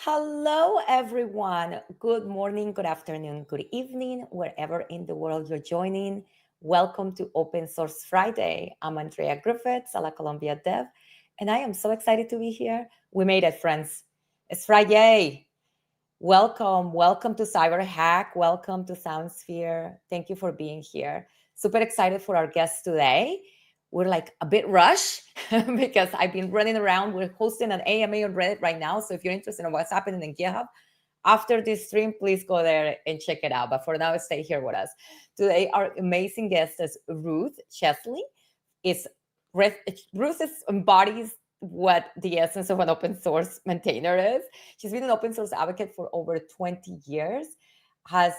Hello, everyone. Good morning, good afternoon, good evening, wherever in the world you're joining. Welcome to Open Source Friday. I'm Andrea Griffiths, a La Colombia dev, and I am so excited to be here. We made it, friends. It's Friday. Welcome to Cyber Hack. Welcome to SoundSphere. Thank you for being here. Super excited for our guest today. We're like a bit rushed because I've been running around. We're hosting an AMA on Reddit right now. So if you're interested in what's happening in GitHub, after this stream, please go there and check it out. But for now, stay here with us. Today, our amazing guest is Ruth Cheesley. Is Ruth embodies what the essence of an open source maintainer is. She's been an open source advocate for over 20 years, has,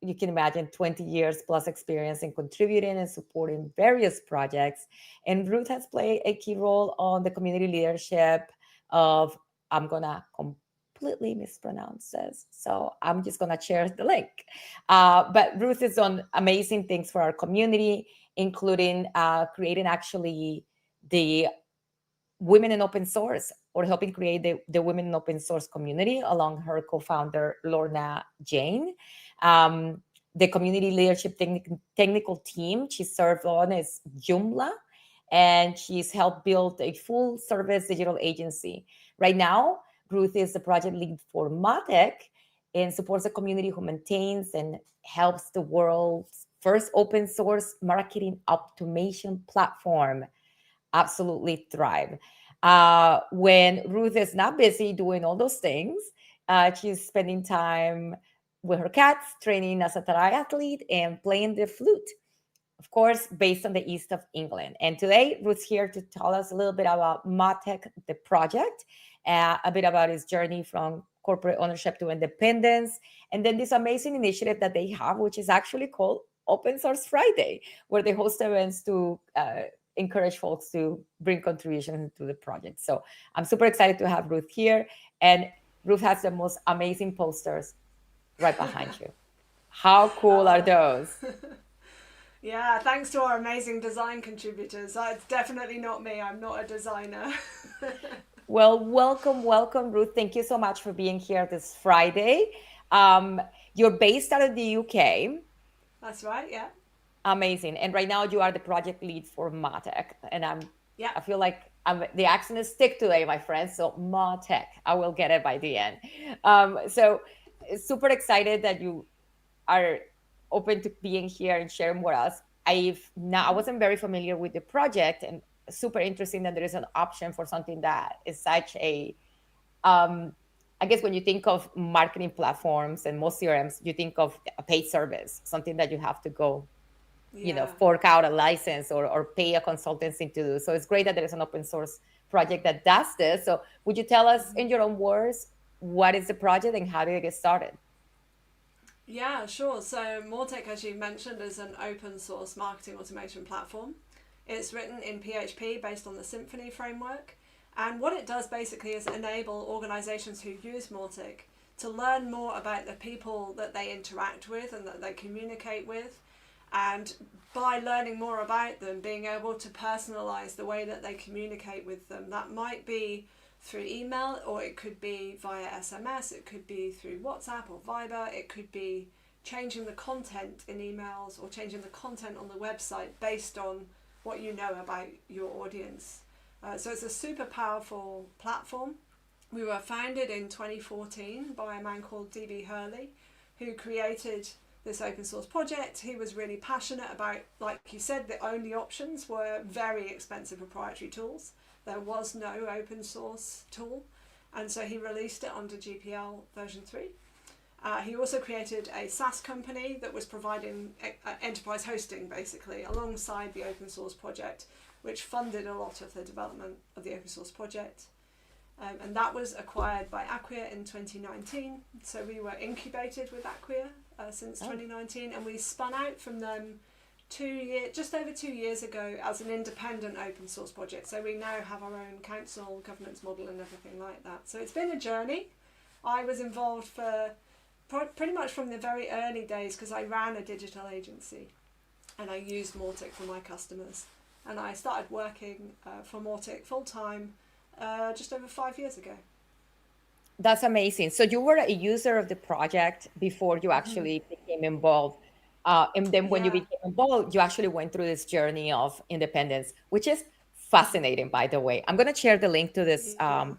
you can imagine, 20 years plus experience in contributing and supporting various projects. And Ruth has played a key role on the community leadership of, I'm going to completely mispronounce this, so I'm just going to share the link. But Ruth has done amazing things for our community, including creating actually the women in open source, or helping create the women in open source community along her co-founder Lorna Jane. The community leadership technical team she served on is Joomla, and she's helped build a full service digital agency. Right now, Ruth is the project lead for Mautic and supports a community who maintains and helps the world's first open source marketing automation platform absolutely thrive. When Ruth is not busy doing all those things, she's spending time with her cats, training as a triathlete, and playing the flute, of course, based on the east of England. And today, Ruth's here to tell us a little bit about Mautic, the project, a bit about his journey from corporate ownership to independence, and then this amazing initiative that they have, which is actually called Open Source Friday, where they host events to encourage folks to bring contributions to the project. So I'm super excited to have Ruth here. And Ruth has the most amazing posters right behind you. How cool are Oh, those? yeah, thanks to our amazing design contributors. It's definitely not me, I'm not a designer. Well, welcome, Ruth. Thank you so much for being here this Friday. Um, you're based out of the UK. That's right, yeah. Amazing. And right now you are the project lead for Mautic. And Yeah. I feel like the accent is thick today, my friends. So Mautic, I will get it by the end. So super excited that you are open to being here and sharing with us. I wasn't very familiar with the project, and super interesting that there is an option for something that is such a um, I guess when you think of marketing platforms and most CRMs, you think of a paid service, something that you have to go, Yeah. fork out a license or pay a consultancy to do. So it's great that there is an open source project that does this. So would you tell us in your own words, what is the project and how did it get started? Yeah, sure. So Mautic, as you mentioned, is an open source marketing automation platform. It's written in PHP based on the Symfony framework. And what it does basically is enable organizations who use Mautic to learn more about the people that they interact with and that they communicate with. And by learning more about them, being able to personalize the way that they communicate with them. That might be through email, or it could be via SMS, it could be through WhatsApp or Viber, it could be changing the content in emails or changing the content on the website based on what you know about your audience. So it's a super powerful platform. We were founded in 2014 by a man called DB Hurley, who created this open source project. He was really passionate about, like you said, the only options were very expensive proprietary tools. There was no open source tool, and so he released it under GPL version 3. He also created a SaaS company that was providing enterprise hosting basically alongside the open source project, which funded a lot of the development of the open source project. And that was acquired by Acquia in 2019. So we were incubated with Acquia since Oh, 2019, and we spun out from them just over 2 years ago as an independent open source project. So we now have our own council, governance model, and everything like that. So it's been a journey. I was involved for pretty much from the very early days because I ran a digital agency and I used Mautic for my customers. And I started working for Mautic full time just over 5 years ago. That's amazing. So you were a user of the project before you actually became involved. And then when you Yeah, became involved, you actually went through this journey of independence, which is fascinating, by the way. I'm going to share the link to this. yeah.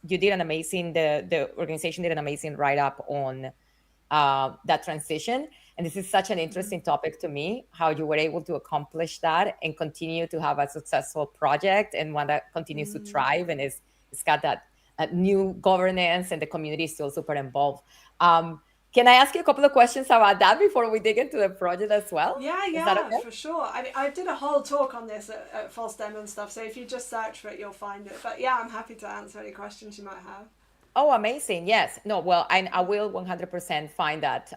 You did an amazing, the organization did an amazing write up on that transition. And this is such an interesting topic to me, how you were able to accomplish that and continue to have a successful project and one that continues to thrive and it's got that new governance and the community is still super involved. Um, can I ask you a couple of questions about that before we dig into the project as well? Yeah, Is that yeah, okay? for sure. I did a whole talk on this at FOSDEM and stuff, so if you just search for it, you'll find it. But yeah, I'm happy to answer any questions you might have. Oh, amazing. Yes. No, well, I will 100% find that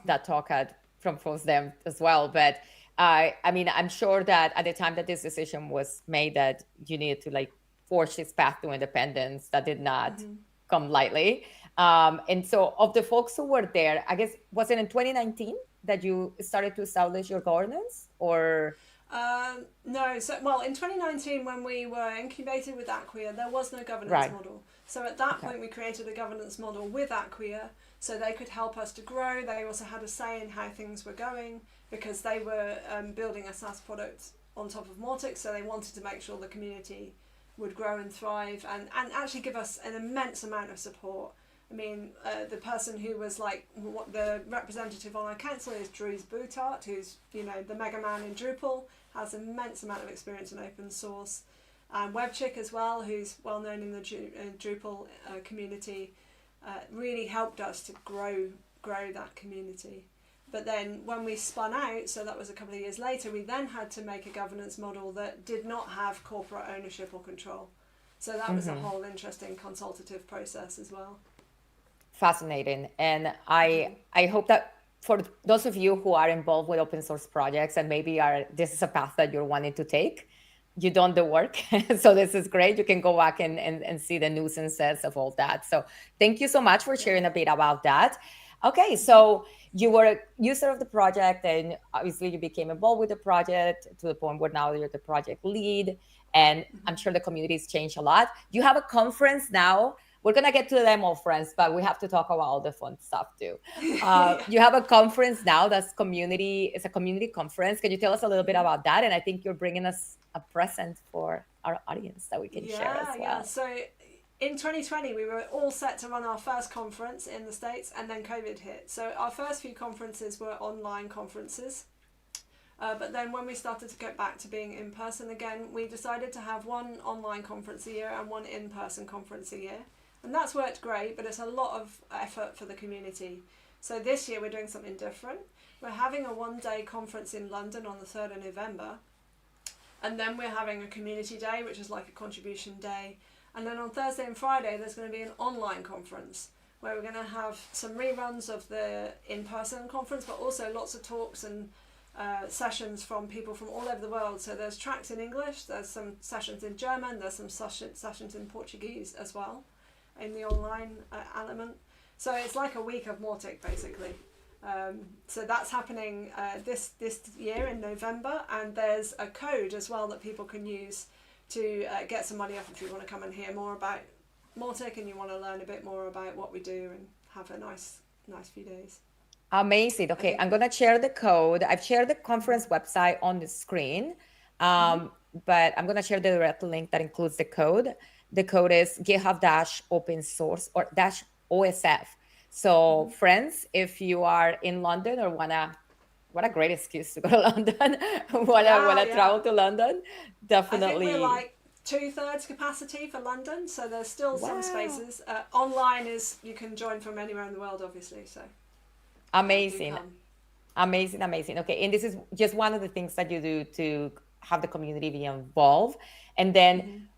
that talk at from FOSDEM as well. But I mean, I'm sure that at the time that this decision was made that you needed to like forge this path to independence, that did not come lightly. And so of the folks who were there, I guess, was it in 2019 that you started to establish your governance or No, so well, in 2019, when we were incubated with Acquia, there was no governance right? model. So at that Okay. point, we created a governance model with Acquia, so they could help us to grow. They also had a say in how things were going because they were building a SaaS product on top of Mautic, so they wanted to make sure the community would grow and thrive and actually give us an immense amount of support. I mean, the person who was like the representative on our council is Dries Boutart, who's the mega man in Drupal, has immense amount of experience in open source. Webchick as well, who's well known in the Drupal community, really helped us to grow that community. But then when we spun out, so that was a couple of years later, we then had to make a governance model that did not have corporate ownership or control. So that was a whole interesting consultative process as well. Fascinating. And I hope that for those of you who are involved with open source projects and maybe are this is a path that you're wanting to take, you done the work. So this is great. You can go back and see the nuisances of all that. So thank you so much for Yeah. sharing a bit about that. Okay, so you were a user of the project and obviously you became involved with the project to the point where now you're the project lead. And I'm sure the community's changed a lot. You have a conference now. We're gonna get to the demo, friends, but we have to talk about all the fun stuff too. Yeah. You have a conference now that's community. It's a community conference. Can you tell us a little bit about that? And I think you're bringing us a present for our audience that we can share as Yeah. well. So in 2020, we were all set to run our first conference in the States, and then COVID hit. So our first few conferences were online conferences. But then when we started to get back to being in person again, we decided to have one online conference a year and one in-person conference a year. And that's worked great, but it's a lot of effort for the community. So this year we're doing something different. We're having a one-day conference in London on the 3rd of November. And then we're having a community day, which is like a contribution day. And then on Thursday and Friday, there's going to be an online conference where we're going to have some reruns of the in-person conference, but also lots of talks and sessions from people from all over the world. So there's tracks in English, there's some sessions in German, there's some sessions in Portuguese as well in the online element. So it's like a week of Mautic basically. So that's happening this year in November, and there's a code as well that people can use to get some money off if you want to come and hear more about Mautic and you want to learn a bit more about what we do and have a nice few days. Amazing. Okay, I'm gonna share the code. I've shared the conference website on the screen, but I'm gonna share the direct link that includes the code. The code is GitHub dash open source or dash OSF. So, friends, if you are in London or what a great excuse to go to London, wanna Yeah. travel to London, I think we're definitely. like 2/3 capacity for London, so there's still some Wow, spaces. Online is you can join from anywhere in the world, obviously. So do amazing, come. amazing, amazing. Okay, and this is just one of the things that you do to have the community be involved, and then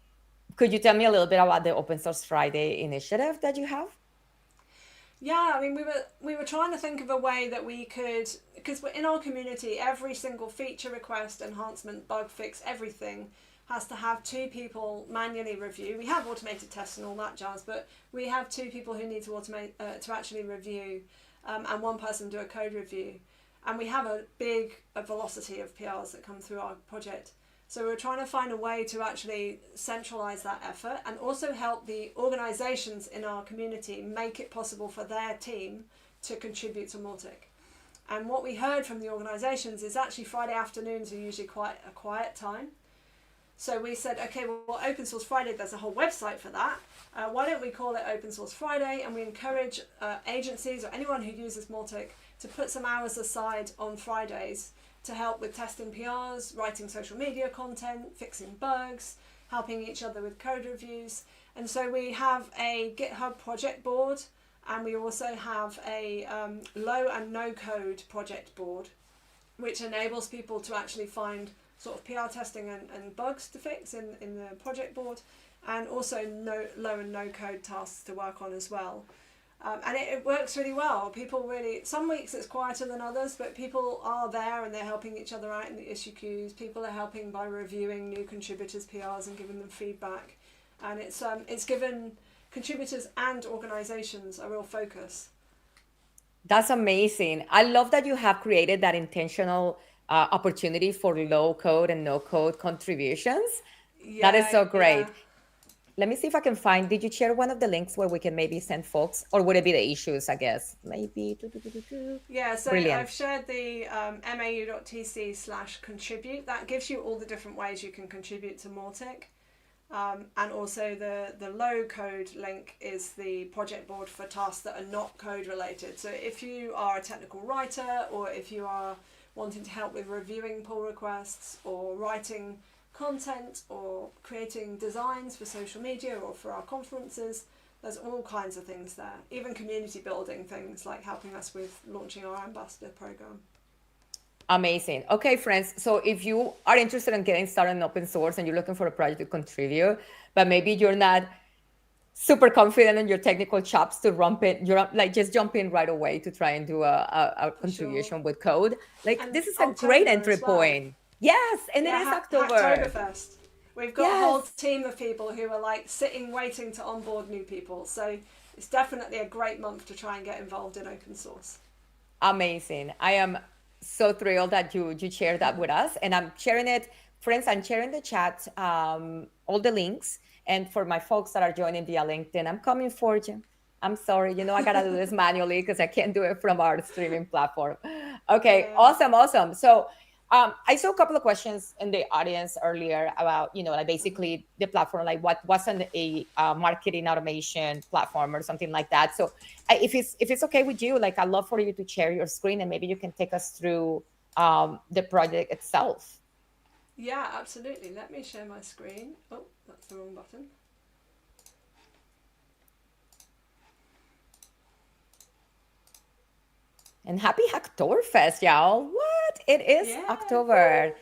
could you tell me a little bit about the Open Source Friday initiative that you have? Yeah, I mean, we were trying to think of a way that we could, because in our community, every single feature request, enhancement, bug fix, everything has to have two people manually review. We have automated tests and all that jazz, but we have two people who need to automate to actually review, and one person do a code review, and we have a big velocity of PRs that come through our project. So we're trying to find a way to actually centralize that effort and also help the organizations in our community make it possible for their team to contribute to Mautic. And what we heard from the organizations is actually Friday afternoons are usually quite a quiet time. So we said, okay, well, Open Source Friday, there's a whole website for that. Why don't we call it Open Source Friday? And we encourage agencies or anyone who uses Mautic to put some hours aside on Fridays to help with testing PRs, writing social media content, fixing bugs, helping each other with code reviews. And so we have a GitHub project board, and we also have a low and no code project board, which enables people to actually find sort of PR testing and bugs to fix in the project board, and also low and no code tasks to work on as well. And it works really well. People really, some weeks it's quieter than others, but people are there and they're helping each other out in the issue queues. People are helping by reviewing new contributors' PRs and giving them feedback. And it's given contributors and organizations a real focus. That's amazing. I love that you have created that intentional opportunity for low code and no code contributions. That is so great. Yeah. Let me see if I can find. Did you share one of the links where we can maybe send folks, or would it be the issues? I guess maybe. Yeah, so Brilliant. I've shared the mau.tc/contribute. That gives you all the different ways you can contribute to Mautic. And also the low code link is the project board for tasks that are not code related. So if you are a technical writer, or if you are wanting to help with reviewing pull requests or writing content or creating designs for social media or for our conferences, there's all kinds of things there. Even community building things like helping us with launching our ambassador program. Amazing. Okay, friends. So if you are interested in getting started in open source and you're looking for a project to contribute, but maybe you're not super confident in your technical chops to you're like just jump in right away to try and do a contribution with code. Like, And this is a October great entry as well. point. Yes, and it is October. Hacktoberfest. We've got a whole Yes. team of people who are like sitting waiting to onboard new people. So it's definitely a great month to try and get involved in open source. Amazing. I am so thrilled that you shared that with us, and I'm sharing it, friends. I'm sharing the chat, all the links, and for my folks that are joining via LinkedIn, I'm coming for you. I'm sorry, I gotta do this manually because I can't do it from our streaming platform. Okay, Yeah. awesome. So I saw a couple of questions in the audience earlier about, like basically the platform, like what wasn't a marketing automation platform or something like that. So if it's okay with you, like I'd love for you to share your screen and maybe you can take us through the project itself. Yeah, absolutely. Let me share my screen. Oh, that's the wrong button. And happy Hacktoberfest, y'all. What? It is Yeah. October.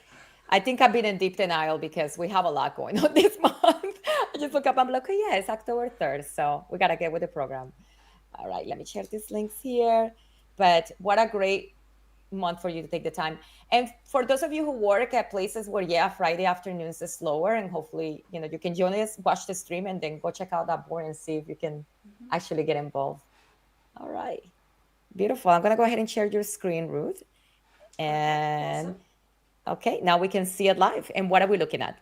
I think I've been in deep denial because we have a lot going on this month. I just look up, I'm like, oh yeah, it's October 3rd. So we got to get with the program. All right, let me share these links here. But what a great month for you to take the time. And for those of you who work at places where, Friday afternoons is slower, and hopefully, you can join us, watch the stream, and then go check out that board and see if you can actually get involved. All right. Beautiful. I'm going to go ahead and share your screen, Ruth. And Awesome. okay, now we can see it live. And what are we looking at?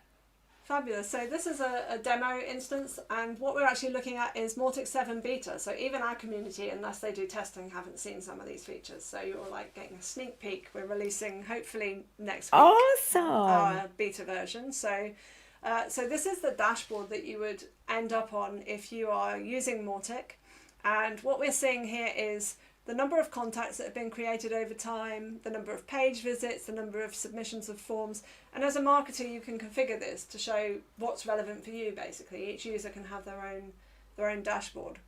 Fabulous. So this is a demo instance, and what we're actually looking at is Mautic 7 beta. So even our community, unless they do testing, haven't seen some of these features. So you're like getting a sneak peek. We're releasing hopefully next week Awesome. our beta version. So this is the dashboard that you would end up on if you are using Mautic. And what we're seeing here is the number of contacts that have been created over time, the number of page visits, the number of submissions of forms. And as a marketer, you can configure this to show what's relevant for you, basically. Each user can have their own dashboard.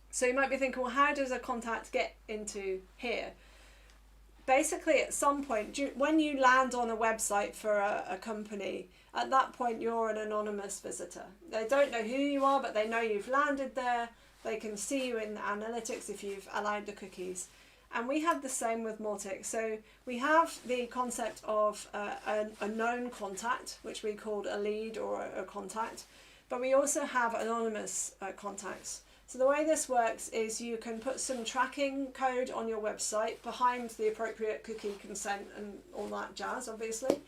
So you might be thinking, well, how does a contact get into here? Basically, at some point, when you land on a website for a company, at that point, you're an anonymous visitor. They don't know who you are, but they know you've landed there. They can see you in the analytics if you've allowed the cookies. And we have the same with Mautic. So we have the concept of a known contact, which we called a lead or a contact. But we also have anonymous contacts. So the way this works is you can put some tracking code on your website behind the appropriate cookie consent and all that jazz, obviously.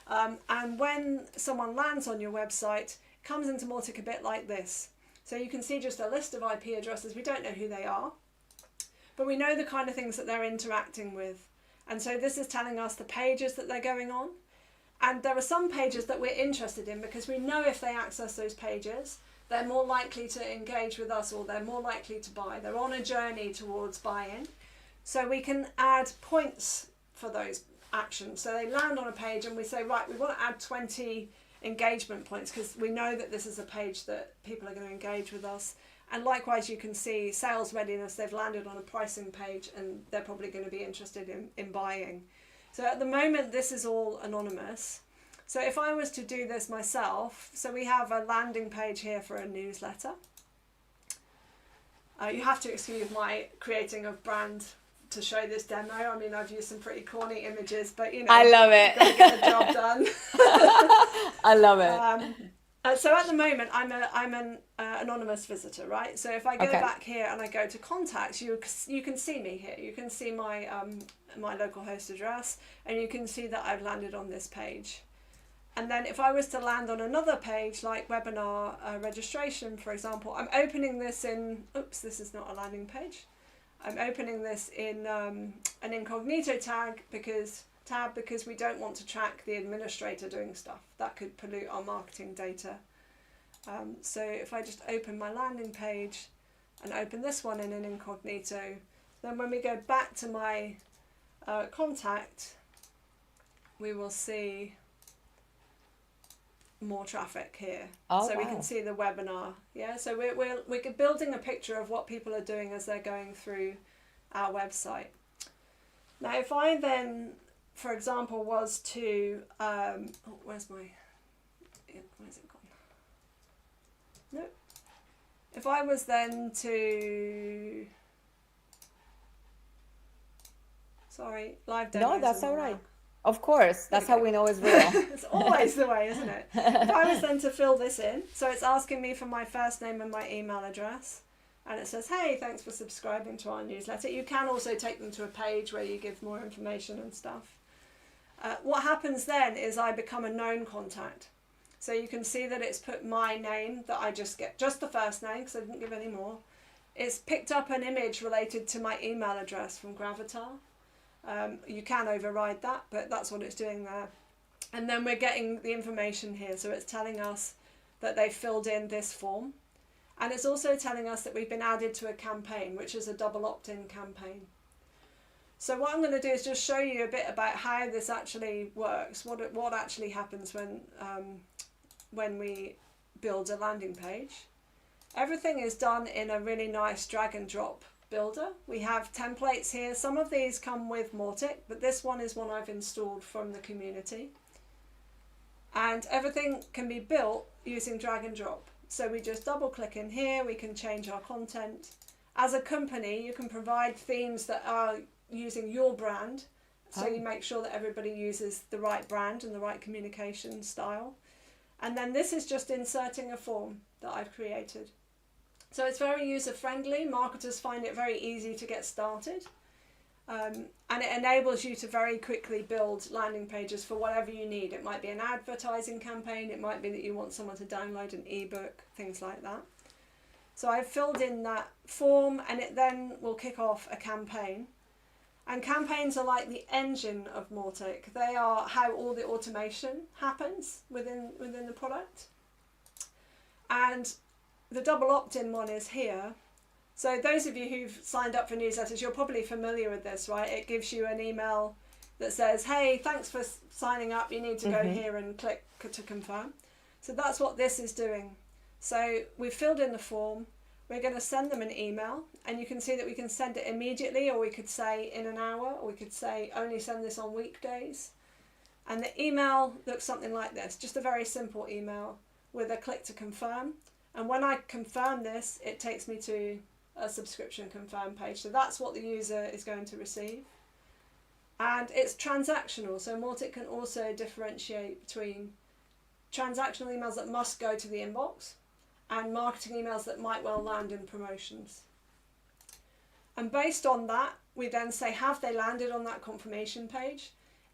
And when someone lands on your website, it comes into Mautic a bit like this. So you can see just a list of IP addresses. We don't know who they are, but we know the kind of things that they're interacting with. And so this is telling us the pages that they're going on. And there are some pages that we're interested in because we know if they access those pages, they're more likely to engage with us, or they're more likely to buy. They're on a journey towards buying. So we can add points for those actions. So they land on a page and we say, right, we want to add 20 engagement points because we know that this is a page that people are going to engage with us. And likewise, you can see sales readiness. They've landed on a pricing page and they're probably going to be interested in buying. So at the moment, this is all anonymous. So if I was to do this myself, so we have a landing page here for a newsletter. You have to excuse my creating of brand to show this demo. I mean, I've used some pretty corny images, but you know, I love it. Gotta get the job done. I love it. So at the moment, I'm an anonymous visitor, right? So if I go back here and I go to contacts, you can see me here. You can see my my local host address, and you can see that I've landed on this page. And then if I was to land on another page like webinar registration, for example, I'm opening this in. Oops, this is not a landing page. I'm opening this in an incognito tab because we don't want to track the administrator doing stuff. That could pollute our marketing data. So if I just open my landing page and open this one in an incognito, then when we go back to my contact, we will see more traffic here. So we can see the webinar. Yeah, so we're building a picture of what people are doing as they're going through our website. Now if I then, for example, was to where's it gone? Nope. If I was then to live demo. No, that's all right. Of course, that's how we know it's real. It's always the way, isn't it? If I was then to fill this in, so it's asking me for my first name and my email address, and it says, hey, thanks for subscribing to our newsletter. You can also take them to a page where you give more information and stuff. What happens then is I become a known contact. So you can see that it's put my name that I just get, just the first name because I didn't give any more. It's picked up an image related to my email address from Gravatar. You can override that, but that's what it's doing there. And then we're getting the information here. So it's telling us that they filled in this form. And it's also telling us that we've been added to a campaign, which is a double opt-in campaign. So what I'm going to do is just show you a bit about how this actually works, what actually happens when we build a landing page. Everything is done in a really nice drag and drop builder. We have templates here. Some of these come with Mautic, but this one is one I've installed from the community. And everything can be built using drag and drop. So we just double click in here, we can change our content. As a company, you can provide themes that are using your brand. So you make sure that everybody uses the right brand and the right communication style. And then this is just inserting a form that I've created. So it's very user-friendly. Marketers find it very easy to get started. And it enables you to very quickly build landing pages for whatever you need. It might be an advertising campaign. It might be that you want someone to download an ebook, things like that. So I've filled in that form and it then will kick off a campaign. And campaigns are like the engine of Mautic. They are how all the automation happens within the product. And the double opt-in one is here. So those of you who've signed up for newsletters, you're probably familiar with this, right? It gives you an email that says, hey, thanks for signing up. You need to go here and click to confirm. So that's what this is doing. So we've filled in the form. We're going to send them an email, and you can see that we can send it immediately, or we could say in an hour, or we could say only send this on weekdays. And the email looks something like this, just a very simple email with a click to confirm. And when I confirm this, it takes me to a subscription confirm page. So that's what the user is going to receive. And it's transactional. So Mautic can also differentiate between transactional emails that must go to the inbox and marketing emails that might well land in promotions. And based on that, we then say, have they landed on that confirmation page?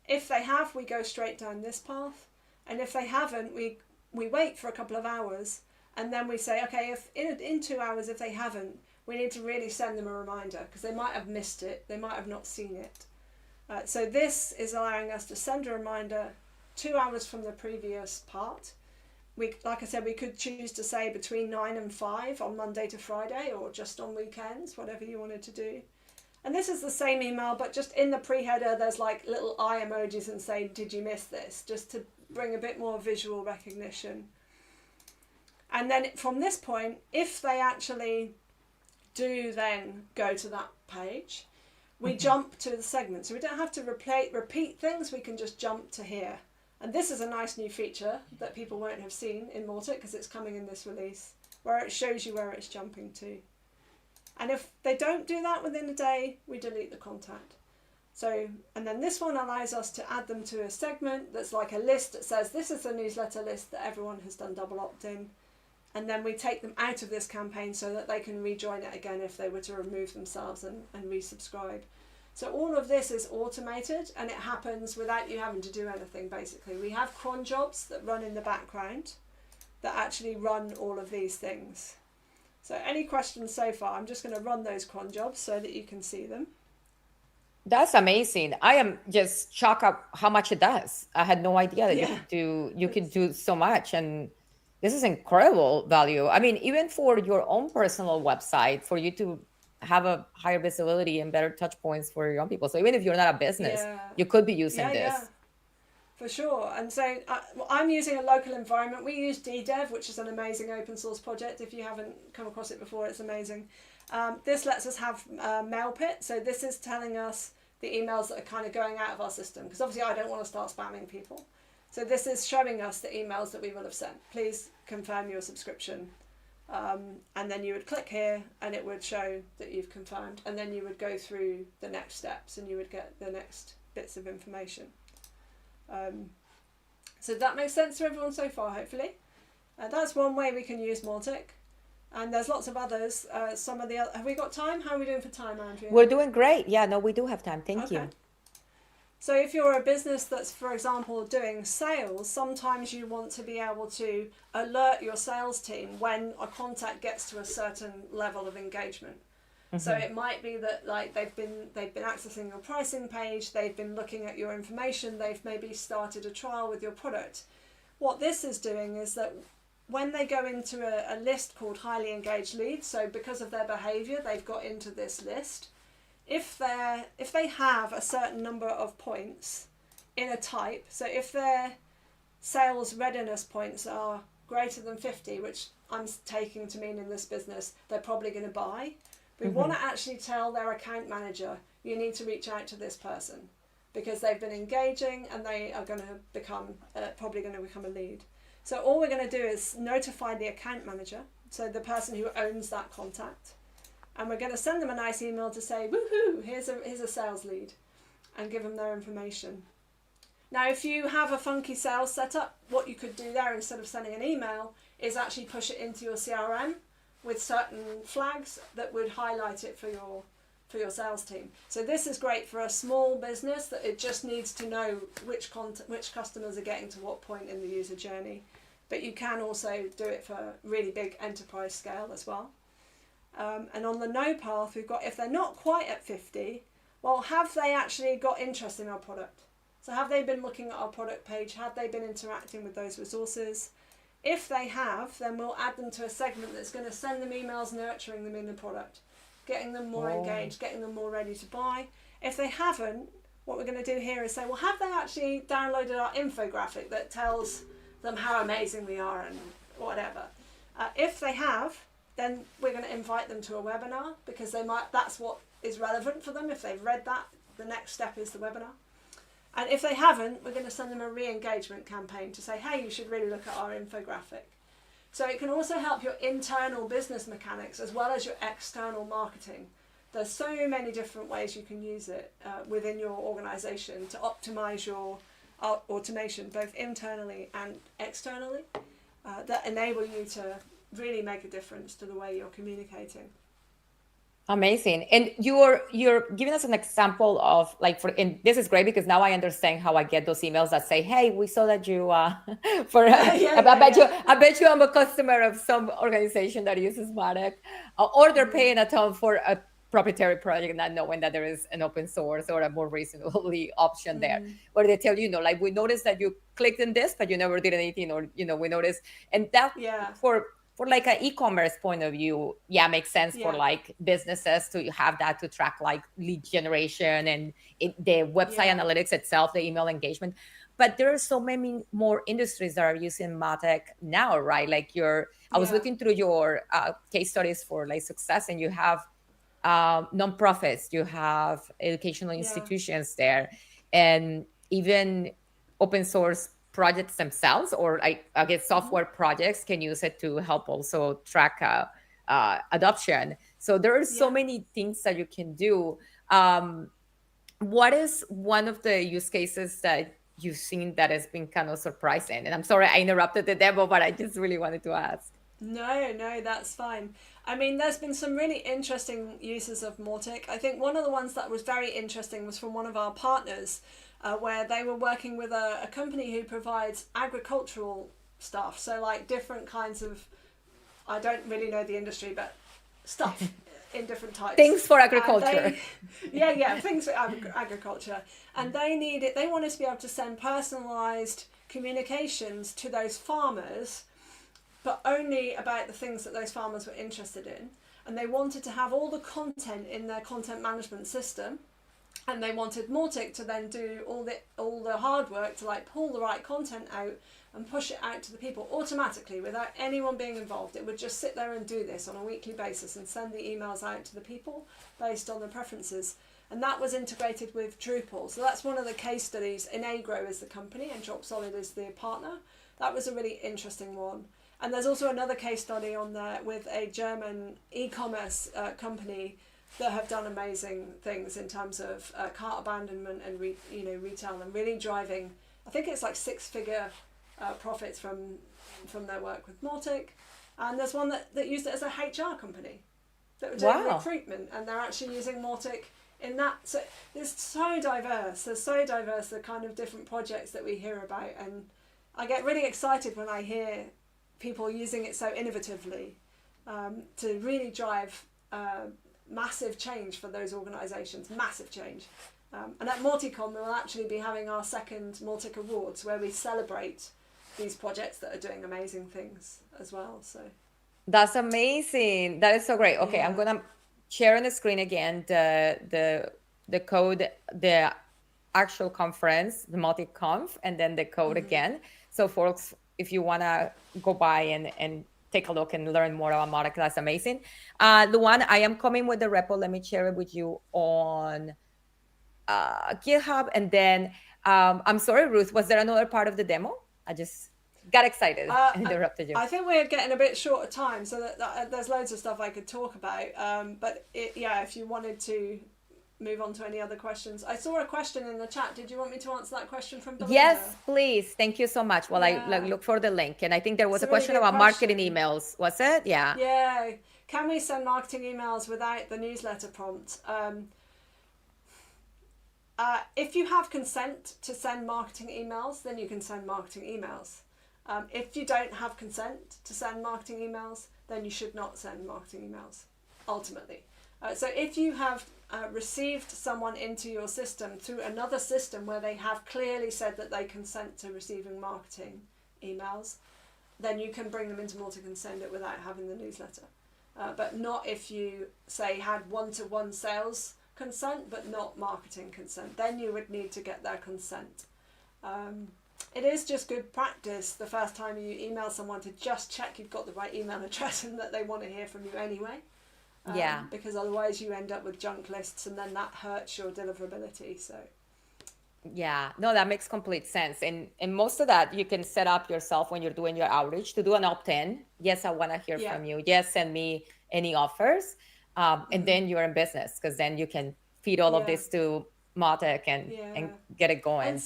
If they have, we go straight down this path. And if they haven't, we wait for a couple of hours, and then we say, okay, if in 2 hours, if they haven't, we need to really send them a reminder, because they might have missed it, they might have not seen it. So this is allowing us to send a reminder 2 hours from the previous part. Like I said, we could choose to say between 9 and 5 on Monday to Friday, or just on weekends, whatever you wanted to do. And this is the same email, but just in the pre-header, there's like little eye emojis and say, did you miss this? Just to bring a bit more visual recognition. And then from this point, if they actually do then go to that page, we jump to the segment. So we don't have to repeat things, we can just jump to here. And this is a nice new feature that people won't have seen in Mautic, because it's coming in this release, where it shows you where it's jumping to. And if they don't do that within a day, we delete the contact. So, and then this one allows us to add them to a segment that's like a list that says, this is the newsletter list that everyone has done double opt-in. And then we take them out of this campaign so that they can rejoin it again if they were to remove themselves and resubscribe. So all of this is automated, and it happens without you having to do anything, basically. We have cron jobs that run in the background that actually run all of these things. So any questions so far? I'm just going to run those cron jobs so that you can see them. That's amazing. I am just shocked at how much it does. I had no idea that you could do so much, and this is incredible value. I mean, even for your own personal website, for you to have a higher visibility and better touch points for your own people. So even if you're not a business, you could be using this. Yeah, for sure. And so I'm using a local environment. We use DDev, which is an amazing open source project. If you haven't come across it before, it's amazing. This lets us have MailPit. So this is telling us the emails that are kind of going out of our system, because obviously I don't want to start spamming people. So this is showing us the emails that we will have sent. Please confirm your subscription. And then you would click here and it would show that you've confirmed, and then you would go through the next steps and you would get the next bits of information. So that makes sense to everyone so far, hopefully. That's one way we can use Mautic, and there's lots of others. Some of the other, have we got time? How are we doing for time, Andrea? We're doing great. Yeah, no, we do have time. Thank you. So if you're a business that's, for example, doing sales, sometimes you want to be able to alert your sales team when a contact gets to a certain level of engagement. So it might be that like they've been accessing your pricing page, they've been looking at your information, they've maybe started a trial with your product. What this is doing is that when they go into a list called highly engaged leads, so because of their behavior, they've got into this list. If they have a certain number of points in a type, so if their sales readiness points are greater than 50, which I'm taking to mean in this business, they're probably going to buy. We want to actually tell their account manager, you need to reach out to this person because they've been engaging and they are going to become, probably going to become a lead. So all we're going to do is notify the account manager, so the person who owns that contact, and we're going to send them a nice email to say, woohoo, here's a sales lead, and give them their information. Now, if you have a funky sales setup, what you could do there instead of sending an email is actually push it into your CRM with certain flags that would highlight it for your sales team. So this is great for a small business that it just needs to know which customers are getting to what point in the user journey. But you can also do it for really big enterprise scale as well. And on the no path, we've got, if they're not quite at 50, well, have they actually got interest in our product? So have they been looking at our product page? Have they been interacting with those resources? If they have, then we'll add them to a segment that's going to send them emails nurturing them in the product, getting them more engaged, getting them more ready to buy. If they haven't, what we're going to do here is say, well, have they actually downloaded our infographic that tells them how amazing we are and whatever? If they have, then we're going to invite them to a webinar, because that's what is relevant for them. If they've read that, the next step is the webinar. And if they haven't, we're going to send them a re-engagement campaign to say, hey, you should really look at our infographic. So it can also help your internal business mechanics as well as your external marketing. There's so many different ways you can use it within your organization to optimize your automation, both internally and externally, that enable you to really make a difference to the way you're communicating. Amazing. And you're giving us an example of like for and this is great because now I understand how I get those emails that say, "Hey, we saw that you for Yeah, I yeah, bet you yeah. I'm a customer of some organization that uses Mautic, or they're Mm, paying a ton for a proprietary project, not knowing that there is an open source or a more reasonably option there, mm, where they tell you, like we noticed that you clicked in this, but you never did anything, or we noticed, and that yeah, for like an e-commerce point of view, yeah, makes sense for yeah, like businesses to have that to track like lead generation and the website yeah, analytics itself, the email engagement. But there are so many more industries that are using Matic now, right? Like I was yeah, looking through your case studies for like success, and you have nonprofits, you have educational yeah. institutions there, and even open source projects themselves, or like I guess Hmm. software projects can use it to help also track adoption. So there are so Yeah. many things that you can do. Um, what is one of the use cases that you've seen that has been kind of surprising? And I'm sorry I interrupted the demo, but I just really wanted to ask. No, no, that's fine. I mean, there's been some really interesting uses of Mautic. I think one of the ones that was very interesting was from one of our partners, where they were working with a company who provides agricultural stuff. So, like different kinds of, I don't really know the industry, but stuff in different types. Things for And agriculture. they, yeah, yeah, things for agriculture. And they needed, they wanted to be able to send personalised communications to those farmers, but only about the things that those farmers were interested in. And they wanted to have all the content in their content management system. And they wanted Mautic to then do all the hard work to like pull the right content out and push it out to the people automatically without anyone being involved. It would just sit there and do this on a weekly basis and send the emails out to the people based on their preferences. And that was integrated with Drupal. So that's one of the case studies. Inagro is the company and Dropsolid is the partner. That was a really interesting one. And there's also another case study on there with a German e-commerce company that have done amazing things in terms of cart abandonment and retail, and really driving. I think it's like six-figure profits from their work with Mautic. And there's one that used it as a HR company that were doing Wow. recruitment, and they're actually using Mautic in that. So it's so diverse. There's so diverse the kind of different projects that we hear about, and I get really excited when I hear people using it so innovatively to really drive massive change for those organisations, massive change. And at Mauticon, we'll actually be having our second Mautic Awards where we celebrate these projects that are doing amazing things as well. So That's amazing. That is so great. Okay, I'm yeah, gonna share on the screen again the code, the actual conference, the multi-conf, and then the code mm-hmm. again. So folks, if you wanna go by and take a look and learn more about Mautic, that's amazing. Luan, I am coming with the repo. Let me share it with you on GitHub. And then I'm sorry, Ruth, was there another part of the demo? I just got excited Uh, and interrupted you. I think we're getting a bit short of time, so that there's loads of stuff I could talk about. But yeah, if you wanted to move on to any other questions, I saw a question in the chat. Did you want me to answer that question from Belinda? Yes, please. Thank you so much. Well, I Yeah, look for the link. And I think there was it's a a really question good about marketing question. emails. Was it? Yeah. Yeah, can we send marketing emails without the newsletter prompt? If you have consent to send marketing emails, then you can send marketing emails. If you don't have consent to send marketing emails, then you should not send marketing emails, ultimately. So if you have received someone into your system through another system where they have clearly said that they consent to receiving marketing emails, then you can bring them into Mautic and send it without having the newsletter. But not if you, say, had one-to-one sales consent but not marketing consent. Then you would need to get their consent. It is just good practice the first time you email someone to just check you've got the right email address and that they want to hear from you anyway. Yeah. Because otherwise you end up with junk lists and then that hurts your deliverability. So Yeah. No, that makes complete sense. And most of that you can set up yourself when you're doing your outreach to do an opt-in. Yes, I want to hear yeah. from you. Yes, send me any offers. And Mm-hmm. then you're in business because then you can feed all of Yeah. this to Mautic and Yeah. get it And going.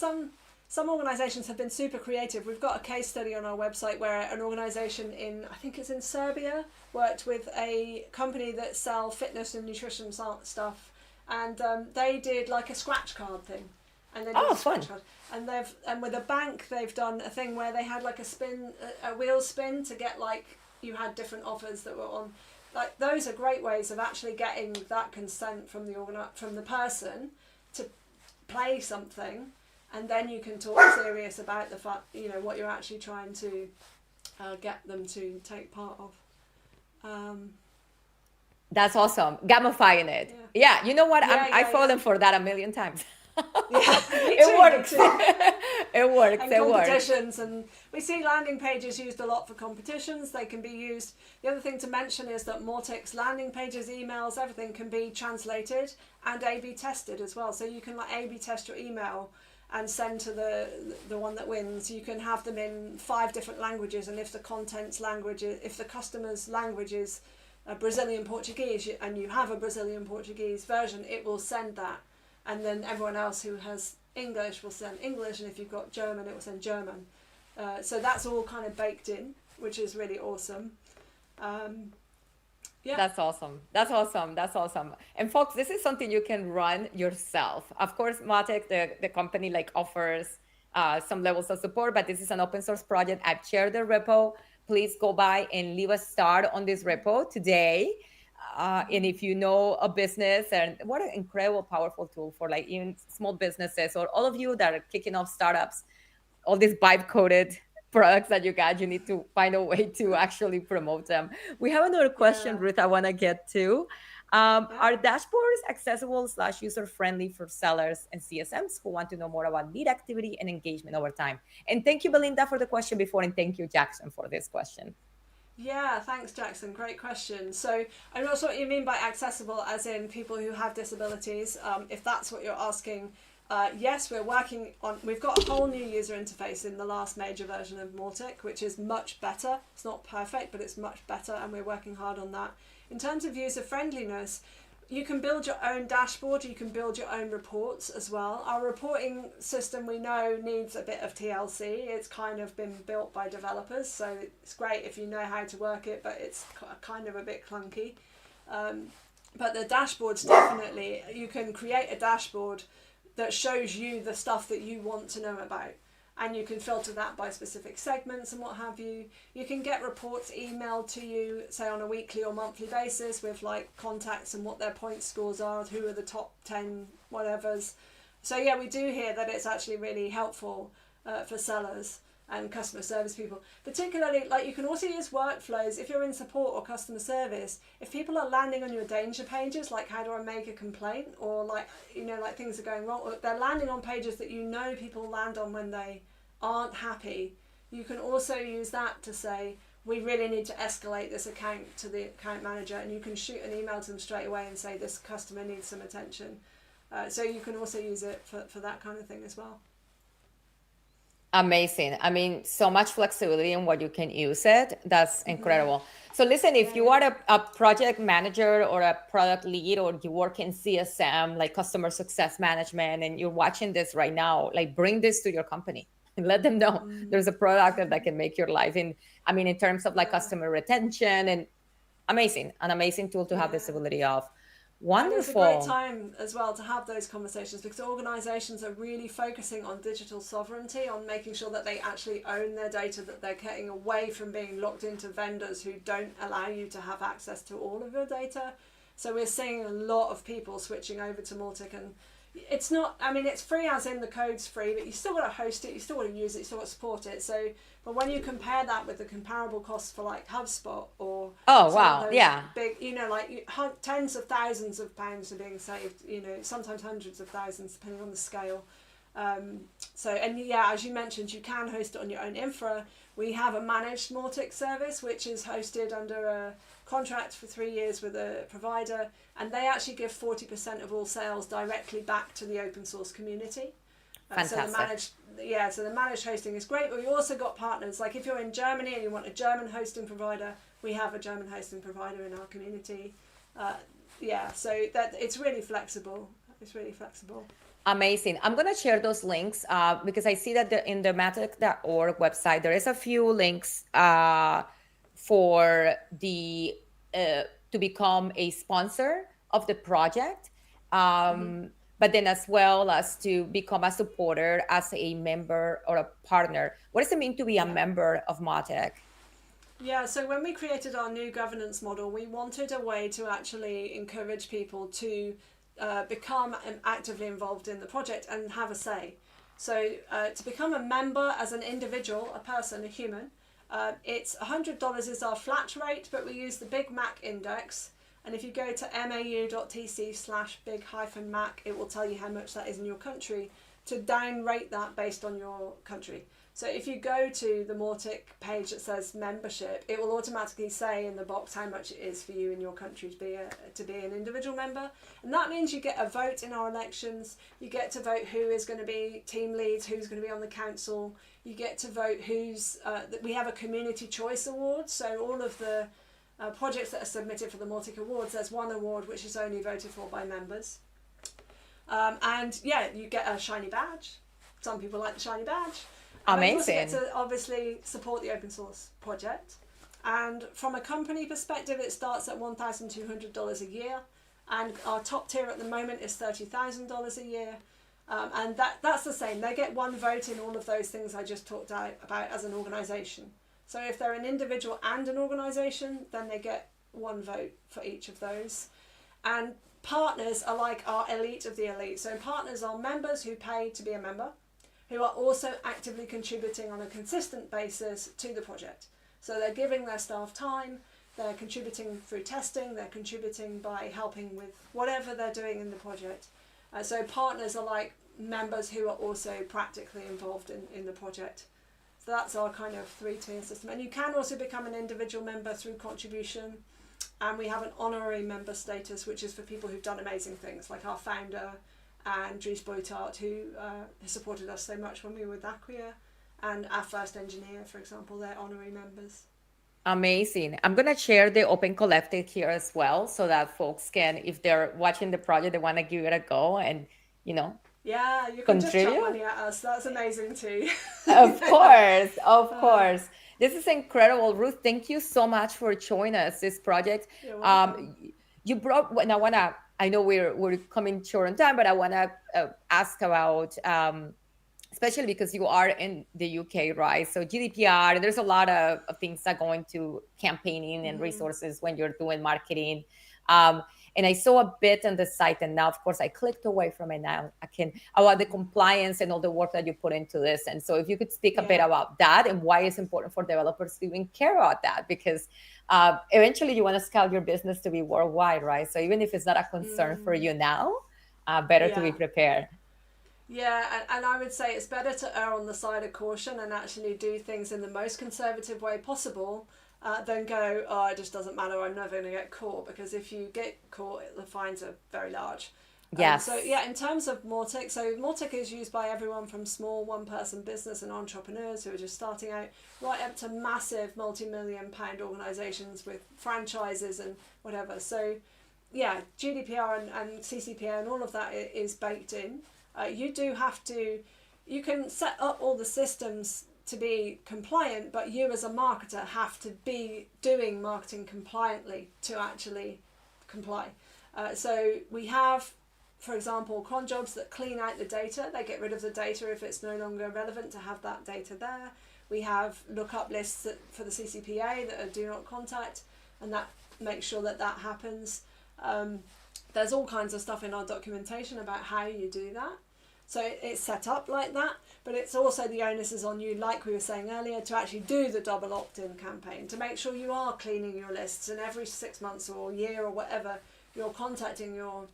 some organizations have been super creative. We've got a case study on our website where an organization I think it's in Serbia, worked with a company that sell fitness and nutrition stuff, and they did like a scratch card thing, and they did Oh, a fun. scratch card, and with a bank they've done a thing where they had like a wheel spin to get like you had different offers that were on. Like those are great ways of actually getting that consent from the person to play something, and then you can talk serious about the fact what you're actually trying to get them to take part of. That's awesome. Gamifying it. Yeah. Yeah, you know what? I've fallen for that a million times. It works. It works. And it works. competitions, and we see landing pages used a lot for competitions. They can be used. The other thing to mention is that Mautic's landing pages, emails, everything can be translated and A/B tested as well. So you can like A/B test your email and send to the one that wins. You can have them in 5 different languages, and if the if the customer's language is Brazilian Portuguese, and you have a Brazilian Portuguese version, it will send that. And then everyone else who has English will send English, and if you've got German, it will send German. So that's all kind of baked in, which is really awesome. Yeah. That's awesome. That's awesome. That's awesome. And folks, this is something you can run yourself. Of course, Mautic, the company, like offers some levels of support, but this is an open source project. I've shared the repo. Please go by and leave a star on this repo today. And if you know a business, and what an incredible, powerful tool for like even small businesses or all of you that are kicking off startups, all these vibe coded products that you got, you need to find a way to actually promote them. We have another question, Yeah. Ruth, I want to get to. Are dashboards accessible / user friendly for sellers and CSMs who want to know more about lead activity and engagement over time? And thank you, Belinda, for the question before, and thank you, Jackson, for this question. Yeah, thanks, Jackson. Great question. So I'm not sure what you mean by accessible, as in people who have disabilities. If that's what you're asking, yes, we've got a whole new user interface in the last major version of Mautic, which is much better. It's not perfect, but it's much better, and we're working hard on that. In terms of user friendliness, you can build your own dashboard, you can build your own reports as well. Our reporting system, we know, needs a bit of TLC. It's kind of been built by developers, so it's great if you know how to work it, but it's kind of a bit clunky. But the dashboards, definitely, you can create a dashboard that shows you the stuff that you want to know about. And you can filter that by specific segments and what have you. You can get reports emailed to you, say on a weekly or monthly basis, with like contacts and what their point scores are, who are the top 10 whatevers. So yeah, we do hear that it's actually really helpful for sellers and customer service people. Particularly, like, you can also use workflows if you're in support or customer service. If people are landing on your danger pages, like how do I make a complaint, or like things are going wrong, or they're landing on pages that people land on when they aren't happy, you can also use that to say, we really need to escalate this account to the account manager, and you can shoot an email to them straight away and say this customer needs some attention. So you can also use it for that kind of thing as well. Amazing. I mean, so much flexibility in what you can use it. That's incredible. So listen, if you are a project manager or a product lead, or you work in CSM, like customer success management, and you're watching this right now, like, bring this to your company and let them know there's a product that can make your life in terms of like customer retention, and an amazing tool to have visibility of. Wonderful. And it's a great time as well to have those conversations, because organisations are really focusing on digital sovereignty, on making sure that they actually own their data, that they're getting away from being locked into vendors who don't allow you to have access to all of your data. So we're seeing a lot of people switching over to Mautic, and it's not, it's free as in the code's free, but you still got to host it, you still got to use it, you still got to support it. So, but when you compare that with the comparable costs for like HubSpot or big, tens of thousands of pounds are being saved, sometimes hundreds of thousands depending on the scale. As you mentioned, you can host it on your own infra. We have a managed Mautic service, which is hosted under a contract for 3 years with a provider, and they actually give 40% of all sales directly back to the open source community. Fantastic. So the managed hosting is great, but we also got partners. Like if you're in Germany and you want a German hosting provider, we have a German hosting provider in our community. So that it's really flexible. It's really flexible. Amazing. I'm going to share those links because I see that in the Mautic.org website, there is a few links for the to become a sponsor of the project, Mm-hmm. but then as well as to become a supporter as a member or a partner. What does it mean to be a Yeah. member of Mautic? Yeah, so when we created our new governance model, we wanted a way to actually encourage people to become actively involved in the project and have a say. So to become a member as an individual, a person, a human, it's $100 is our flat rate, but we use the Big Mac index. And if you go to mau.tc/big-mac, it will tell you how much that is in your country to down rate that based on your country. So if you go to the Mautic page that says membership, it will automatically say in the box how much it is for you in your country to be an individual member. And that means you get a vote in our elections. You get to vote who is going to be team leads, who's going to be on the council. You get to vote we have a community choice award. So all of the projects that are submitted for the Mautic Awards, there's one award which is only voted for by members. And yeah, you get a shiny badge. Some people like the shiny badge. But you also get Amazing. to obviously support the open source project. And from a company perspective, it starts at $1,200 a year. And our top tier at the moment is $30,000 a year. And that's the same. They get one vote in all of those things I just talked about as an organisation. So if they're an individual and an organisation, then they get one vote for each of those. And partners are like our elite of the elite. So partners are members who pay to be a member, who are also actively contributing on a consistent basis to the project. So they're giving their staff time, they're contributing through testing, they're contributing by helping with whatever they're doing in the project. So partners are like members who are also practically involved in the project. So that's our kind of 3-tier system. And you can also become an individual member through contribution. And we have an honorary member status, which is for people who've done amazing things, like our founder, and Dries Boytaert, who has supported us so much when we were with Acquia, and our first engineer, for example, they're honorary members. Amazing. I'm going to share the Open Collective here as well so that folks can, if they're watching the project, they want to give it a go and, you know, Yeah, you can just chuck contribute. money at us. That's amazing too. Of course, of uh, course. This is incredible. Ruth, thank you so much for joining us this project. you're welcome. Um, you brought, and I know we're coming short on time, but I wanna ask about, especially because you are in the UK, right? So GDPR, there's a lot of things that go into campaigning and Mm-hmm. resources when you're doing marketing. Um, and I saw a bit on the site, and now, of course, I clicked away from it. Now I can about the compliance and all the work that you put into this. And so, if you could speak a bit Yeah. about that and why it's important for developers to even care about that, because eventually you want to scale your business to be worldwide, right? So even if it's not a concern for Mm, you now, better to be yeah. prepared. Yeah, and I would say it's better to err on the side of caution and actually do things in the most conservative way possible than go, oh, it just doesn't matter, I'm never going to get caught. Because if you get caught, the fines are very large. So Yes. yeah, in terms of Mautic, so Mautic is used by everyone from small one-person business and entrepreneurs who are just starting out, right up to massive multi-million-pound organisations with franchises and whatever. So yeah, GDPR and CCPA and all of that is baked in. You do have to, you can set up all the systems to be compliant, but you as a marketer have to be doing marketing compliantly to actually comply. So we have, for example, cron jobs that clean out the data. They get rid of the data if it's no longer relevant to have that data there. We have lookup lists for the CCPA that are do not contact, and that makes sure that that happens. There's all kinds of stuff in our documentation about how you do that. So it's set up like that, but it's also the onus is on you, like we were saying earlier, to actually do the double opt-in campaign, to make sure you are cleaning your lists, and every 6 months or a year or whatever, you're contacting your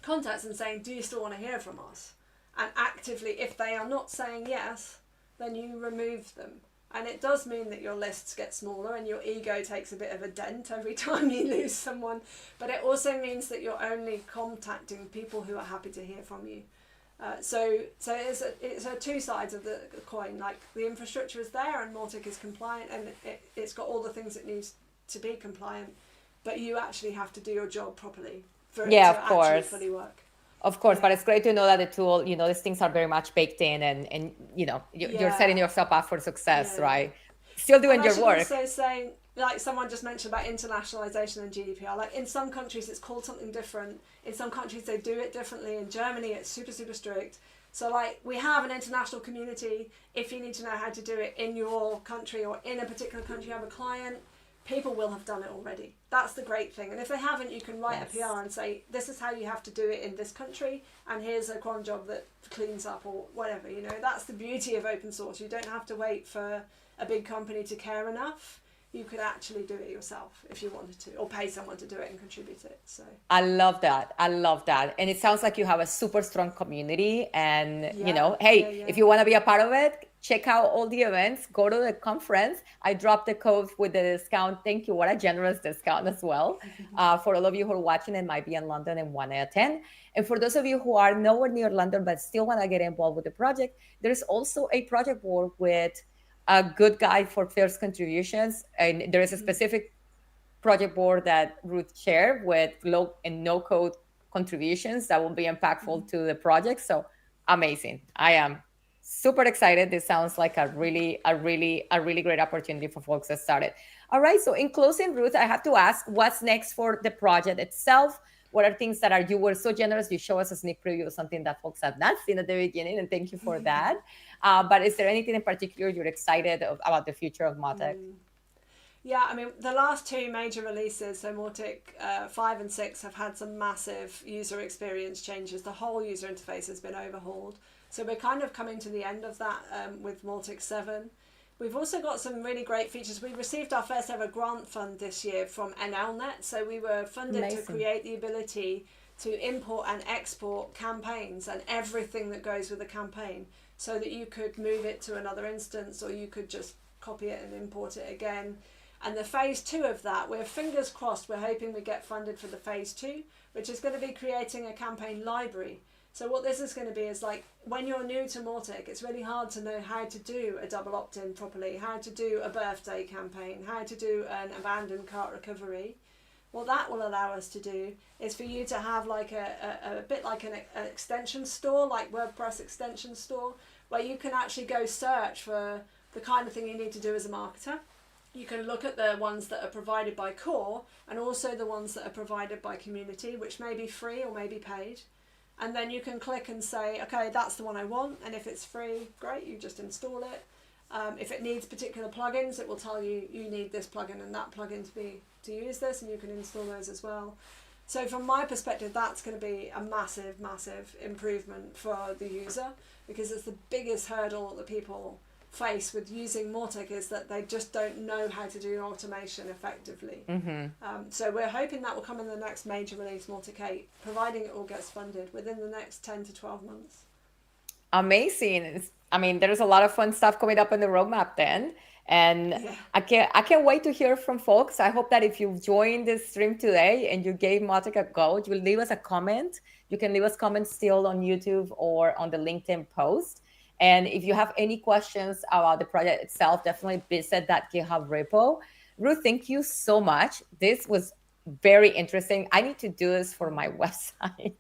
contacts and saying, do you still want to hear from us? And actively, if they are not saying yes, then you remove them. And it does mean that your lists get smaller and your ego takes a bit of a dent every time you lose someone. But it also means that you're only contacting people who are happy to hear from you. So it's a two sides of the coin. Like the infrastructure is there and Mautic is compliant and it's got all the things it needs to be compliant. But you actually have to do your job properly for it Yeah, to of actually course. fully work. Of course, but Yeah. it's great to know that the tool, these things are very much baked in, and you're setting Yeah. yourself up for success, Yeah, yeah. right? Still And doing I your should work. also say, like someone just mentioned about internationalization and GDPR, like in some countries it's called something different. In some countries they do it differently. In Germany it's super, super strict. So like we have an international community. If you need to know how to do it in your country or in a particular country you have a client, people will have done it already. That's the great thing. And if they haven't, you can write a Yes. PR and say, this is how you have to do it in this country, and here's a cron job that cleans up or whatever. That's the beauty of open source. You don't have to wait for a big company to care enough. You could actually do it yourself if you wanted to, or pay someone to do it and contribute it. So I love that. I love that. And it sounds like you have a super strong community. And, yeah, yeah, hey, if yeah. you want to be a part of it, check out all the events, go to the conference. I dropped the code with the discount. Thank you. What a generous discount as well. For all of you who are watching and might be in London and want to attend. And for those of you who are nowhere near London but still want to get involved with the project, there's also a project board with a good guide for first contributions. And there is a specific project board that Ruth shared with low and no code contributions that will be impactful to the project. So amazing. I am super excited. This sounds like a really great opportunity for folks that started. All right. So in closing, Ruth, I have to ask what's next for the project itself? What are things that you were so generous? You show us a sneak preview of something that folks have not seen at the beginning, and thank you for that. But is there anything in particular you're excited about the future of Mautic? Yeah, I mean, the last two major releases, so Mautic 5 and 6, have had some massive user experience changes. The whole user interface has been overhauled. So we're kind of coming to the end of that with Mautic 7. We've also got some really great features. We received our first ever grant fund this year from NLNet. So we were funded to Amazing. create the ability to import and export campaigns and everything that goes with a campaign, so that you could move it to another instance or you could just copy it and import it again. And the phase 2 of that, we're fingers crossed, we're hoping we get funded for the phase 2, which is going to be creating a campaign library. So what this is going to be is like, when you're new to Mautic, it's really hard to know how to do a double opt-in properly, how to do a birthday campaign, how to do an abandoned cart recovery. What that will allow us to do is for you to have like a bit like an extension store, like WordPress extension store, where you can actually go search for the kind of thing you need to do as a marketer. You can look at the ones that are provided by core and also the ones that are provided by community, which may be free or may be paid. And then you can click and say, okay, that's the one I want. And if it's free, great, you just install it. If it needs particular plugins, it will tell you you need this plugin and that plugin to use this, and you can install those as well. So from my perspective, that's going to be a massive, massive improvement for the user, because it's the biggest hurdle that people face with using Mautic, is that they just don't know how to do automation effectively. So we're hoping that will come in the next major release, Mautic 8, providing it all gets funded within the next 10 to 12 months. Amazing. I mean, there's a lot of fun stuff coming up in the roadmap then. And Yeah. I can't wait to hear from folks. I hope that if you've joined this stream today and you gave Mautic a go, you'll leave us a comment. You can leave us comments still on YouTube or on the LinkedIn post. And if you have any questions about the project itself, definitely visit that GitHub repo. Ruth, thank you so much. This was very interesting. I need to do this for my website.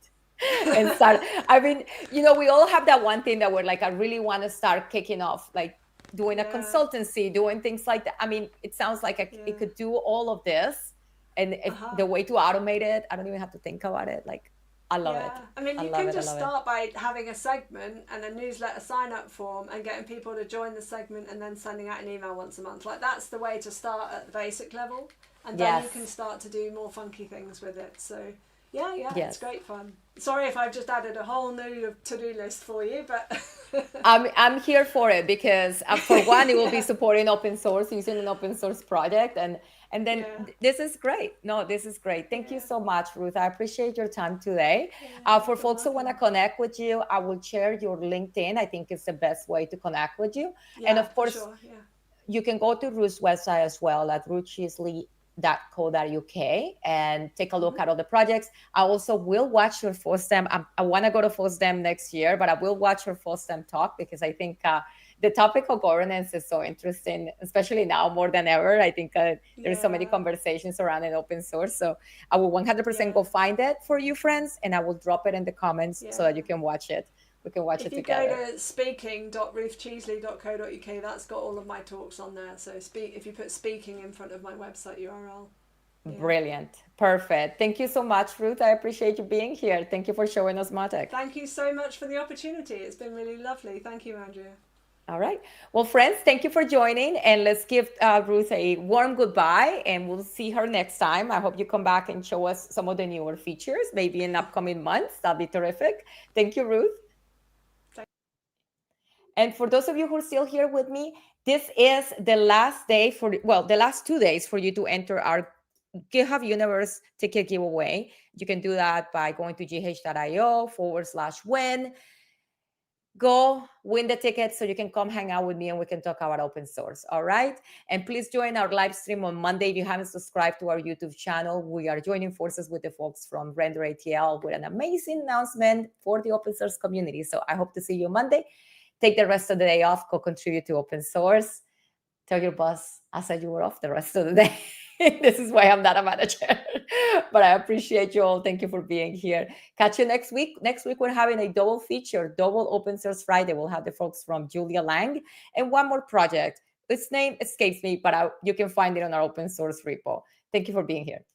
And start. I mean, we all have that one thing that we're like, I really want to start kicking off, like doing a Yeah. consultancy, doing things like that. I mean, it sounds like it could do all of this. And if the way to automate it, I don't even have to think about it. Like, I love it. Yeah, I mean, I you love can it. I just love it. start by having a segment and a newsletter sign up form and getting people to join the segment and then sending out an email once a month. Like, that's the way to start at the basic level. And then you can Yes. start to do more funky things with it. So, yeah, it's Yes. great fun. Sorry if I've just added a whole new to-do list for you, but I'm here for it because for one, it will be yeah, supporting open source, using an open source project, and then yeah, this is great. No, this is great. Thank you yeah, so much, Ruth. I appreciate your time today. yeah. For You're folks who want to welcome. connect with you, I will share your LinkedIn. I think it's the best way to connect with you. And Yeah, of for course, sure. Yeah. you can go to Ruth's website as well at ruthcheesley.co.uk and take a look Mm-hmm. at all the projects. I also will watch your FOSDEM. I want to go to FOSDEM next year, but I will watch your FOSDEM talk because I think The topic of governance is so interesting, especially now more than ever. I think there's so many Yeah. conversations around an open source. So I will 100% Yeah. go find it for you, friends, and I will drop it in the comments so Yeah. that you can watch it. We can watch If it you go together. to speaking.ruthcheesley.co.uk, that's got all of my talks on there. So if you put speaking in front of my website URL. Yeah. Brilliant. Perfect. Thank you so much, Ruth. I appreciate you being here. Thank you for showing us Mautic. Thank you so much for the opportunity. It's been really lovely. Thank you, Andrea. All right. Well, friends, thank you for joining. And let's give Ruth a warm goodbye. And we'll see her next time. I hope you come back and show us some of the newer features, maybe in upcoming months. That'll be terrific. Thank you, Ruth. And for those of you who are still here with me, this is the last day the last 2 days for you to enter our GitHub Universe ticket giveaway. You can do that by going to gh.io/win. Go win the ticket so you can come hang out with me and we can talk about open source. All right. And please join our live stream on Monday. If you haven't subscribed to our YouTube channel, we are joining forces with the folks from Render ATL with an amazing announcement for the open source community. So I hope to see you Monday. Take the rest of the day off, go contribute to open source. Tell your boss I said you were off the rest of the day. This is why I'm not a manager. But I appreciate you all. Thank you for being here. Catch you next week. Next week, we're having a double feature, double Open Source Friday. We'll have the folks from Julia Lang and one more project. Its name escapes me, but you can find it on our open source repo. Thank you for being here.